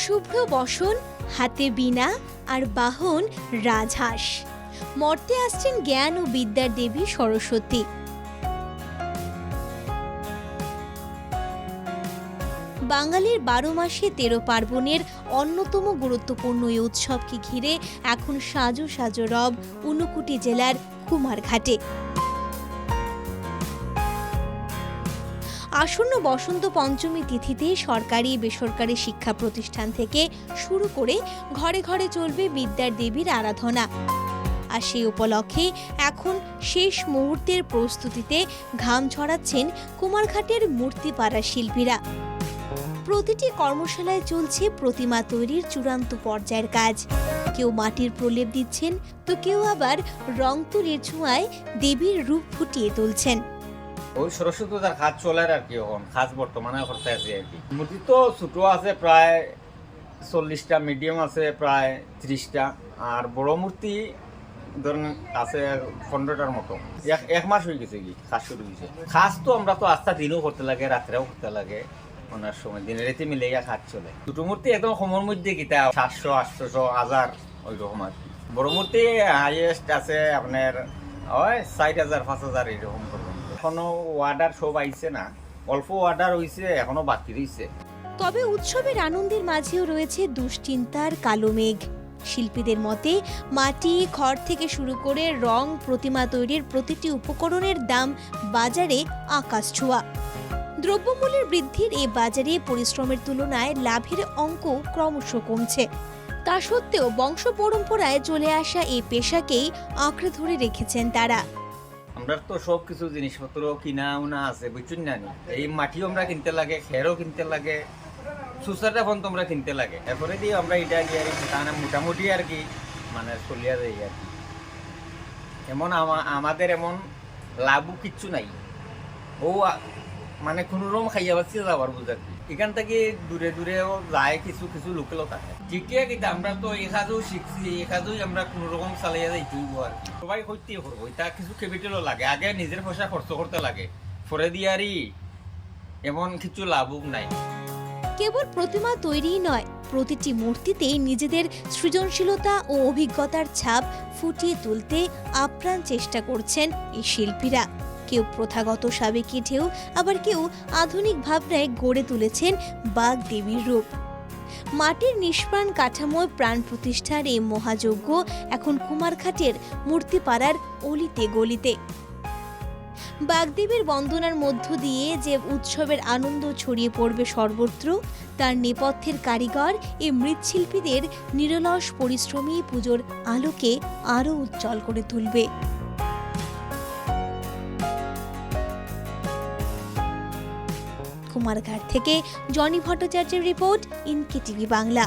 শুভ্র বসন, হাতে বীণা আর বাহন রাজহাঁস। মর্তে আসছেন জ্ঞান ও বিদ্যার দেবী সরস্বতী। বাঙালির ১২ মাসে ১৩ পার্বণের অন্যতম গুরুত্বপূর্ণ এই উৎসবকে ঘিরে এখন সাজো সাজো রব ঊনকোটি জেলার কুমারঘাটে। আসন্ন বসন্ত পঞ্চমী তিথিতে সরকারি বেসরকারি শিক্ষা প্রতিষ্ঠান থেকে শুরু করে ঘরে ঘরে চলবে বিদ্যার দেবীর আরাধনা। আর সেই উপলক্ষে এখন শেষ মুহূর্তের প্রস্তুতিতে ঘাম ছড়াচ্ছেন কুমারঘাটের মূর্তিপাড়া শিল্পীরা। প্রতিটি কর্মশালায় চলছে প্রতিমা তৈরির চূড়ান্ত পর্যায়ের কাজ। কেউ মাটির প্রলেপ দিচ্ছেন, তো কেউ আবার রং তুলির ছোঁয়ায় দেবীর রূপ ফুটিয়ে তুলছেন। ওই সরস্বতী পূজার কাজ চলে আর কি, এখন কাজ বর্তমানে করতে আছে আর কি। মূর্তি তো ছোট আছে প্রায় 40টা, মিডিয়াম আছে প্রায় 30টা, আর বড় মূর্তি ধরেন আছে 15টার মতো। এক মাস হয়ে গেছে কি কাজ শুরু হয়েছে। কাজ তো আমরা তো আস্তা দিনও করতে লাগে, রাত্রেও করতে লাগে, ওনার সময় দিনে রাতে মিলে কাজ চলে। ছোট মূর্তি একদম সময়ের মধ্যে কিতা 700, 800, 1000 ওই রকম আর কি। বড় মূর্তি হাইয়েস্ট আছে আপনার ওই 4000, 5000 এরকম করবেন। এখনো অর্ডার সব আইছে না, অল্প অর্ডার হইছে, এখনো বাকি রইছে। তবে উৎসবের আনন্দের মাঝেও রয়েছে দুশ্চিন্তার কালো মেঘ। শিল্পীদের মতে মাটি, খড় থেকে শুরু করে রং, প্রতিমা তৈরির প্রতিটি উপকরণের দাম বাজারে আকাশ ছোঁয়া। দ্রব্যমূল্যের বৃদ্ধির এ বাজারে পরিশ্রমের তুলনায় লাভের অঙ্ক ক্রমশ কমছে। তা সত্ত্বেও বংশ পরম্পরায় চলে আসা এই পেশাকেই আঁকড়ে ধরে রেখেছেন তারা। আমরা তো সব কিছু জিনিসপত্র কিনা উনা আছে, বুঝছেন না? এই মাটিও আমরা কিনতে লাগে, খেরও কিনতে লাগে, সুসারটা ফোন তোমরা কিনতে লাগে। এরপরে দিয়ে আমরা এটা দিয়ে মোটামুটি আর কি মানে চলিয়া যাই আর কি। এমন আমাদের এমন লাভও কিচ্ছু নাই। ও মানে কোনো রকম খাইয়া পাচ্ছি যাবার বুঝার কি। এখান থেকে দূরে দূরেও যায়, কিছু কিছু লোকেলও থাকে। ঠিকই কিন্তু আমরা তো এই কাজও শিখছি, এই কাজই আমরা কোনো রকম চালাইয়া যাইতেই আর কি। সবাই হইতে করবো, এটা কিছু ক্যাপিটালও লাগে, আগে নিজের পয়সা খরচ করতে লাগে, পরে দিয়ারই এমন কিছু লাভও নাই। কেবল প্রতিমা তৈরিই নয়, প্রতিটি মূর্তিতেই নিজেদের সৃজনশীলতা ও অভিজ্ঞতার ছাপ ফুটিয়ে তুলতে আপ্রাণ চেষ্টা করছেন এই শিল্পীরা। কেউ প্রথাগত সাবেকি ঢেউ, আবার কেউ আধুনিক ভাবনায় গড়ে তুলেছেন বাঘ দেবীর রূপ। মাটির নিষ্প্রাণ কাঠামোয় প্রাণ প্রতিষ্ঠার এই মহাযজ্ঞ এখন কুমারঘাটের মূর্তিপাড়ার অলিতে গলিতে। বাগদেবীর বন্দনার মধ্য দিয়ে যে উৎসবের আনন্দ ছড়িয়ে পড়বে সর্বত্র, তার নেপথ্যের কারিগর এই মৃৎশিল্পীদের নিরলস পরিশ্রমী পুজোর আলোকে আরও উজ্জ্বল করে তুলবে। কুমারঘাট থেকে জনি ভট্টাচার্যের রিপোর্ট, ইনকে টিভি বাংলা।